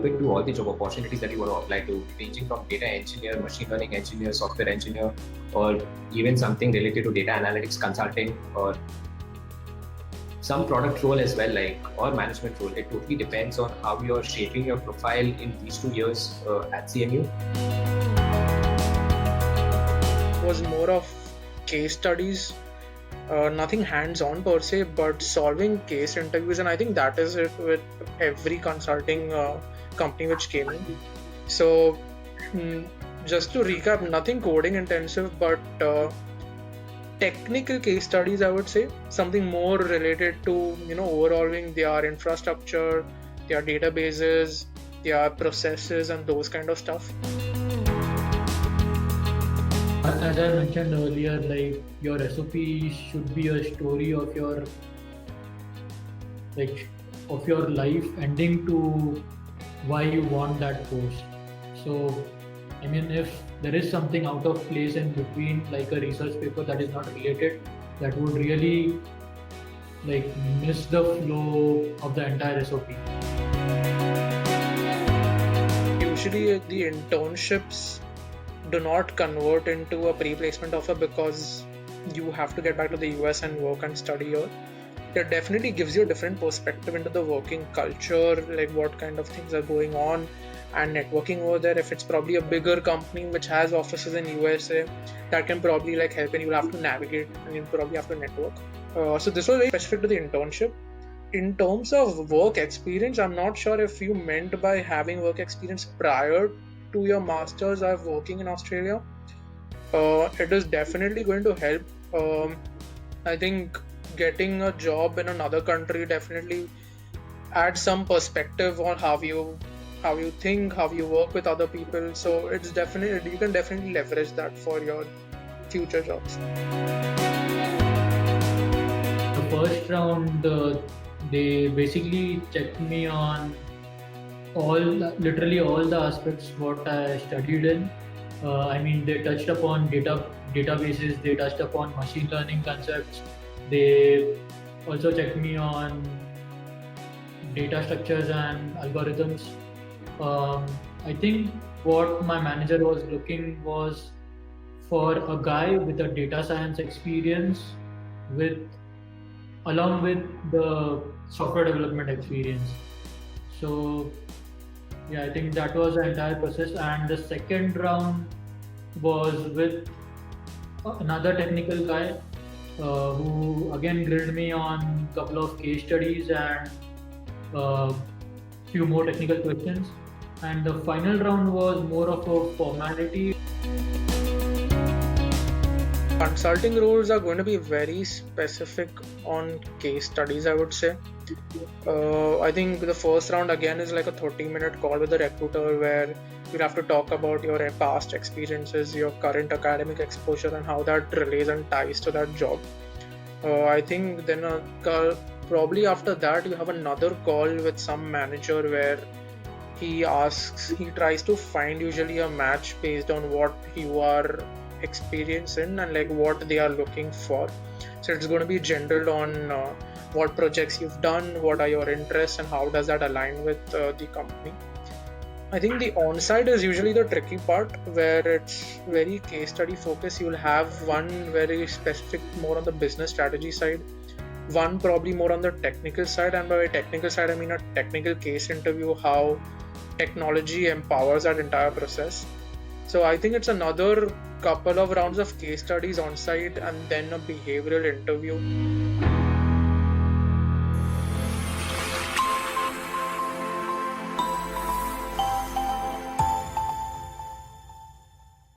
open to all the job opportunities that you want to apply to, ranging from data engineer, machine learning engineer, software engineer, or even something related to data analytics consulting, or some product role as well, like, or management role. It totally depends on how you're shaping your profile in these 2 years at CMU. It was more of case studies, nothing hands-on per se, but solving case interviews, and I think that is it with every consulting company which came in. So just to recap, nothing coding intensive, but technical case studies, I would say, something more related to overhauling their infrastructure, their databases, their processes, and those kind of stuff. As I mentioned earlier, like, your SOP should be a story of your life ending to why you want that post. So I mean, if there is something out of place in between, like a research paper that is not related, that would really miss the flow of the entire SOP. Usually the internships do not convert into a pre-placement offer because you have to get back to the US and work and study here. It definitely gives you a different perspective into the working culture, like what kind of things are going on and networking over there. If it's probably a bigger company which has offices in USA, that can probably help, and you'll have to navigate and you'll probably have to network. So this was very specific to the internship. In terms of work experience, I'm not sure if you meant by having work experience prior to your masters or working in Australia. It is definitely going to help. I think getting a job in another country definitely adds some perspective on how you think, how you work with other people. So it's definitely, you can definitely leverage that for your future jobs. The first round, they basically checked me on literally all the aspects what I studied in. I mean, they touched upon databases, they touched upon machine learning concepts. They also checked me on data structures and algorithms. I think what my manager was looking was for a guy with a data science experience along with the software development experience. So yeah, I think that was the entire process. And the second round was with another technical guy who again grilled me on a couple of case studies and few more technical questions. And the final round was more of a formality. Consulting roles are going to be very specific on case studies, I would say. I think the first round again is like a 30-minute call with the recruiter where you'll have to talk about your past experiences, your current academic exposure, and how that relates and ties to that job. I think then probably after that you have another call with some manager where he tries to find usually a match based on what you are experiencing and what they are looking for. So it's going to be general on what projects you've done, what are your interests, and how does that align with the company. I think the on-site is usually the tricky part where it's very case study focused. You'll have one very specific more on the business strategy side, one probably more on the technical side, and by technical side I mean a technical case interview, how technology empowers that entire process. So I think it's another couple of rounds of case studies on site and then a behavioral interview.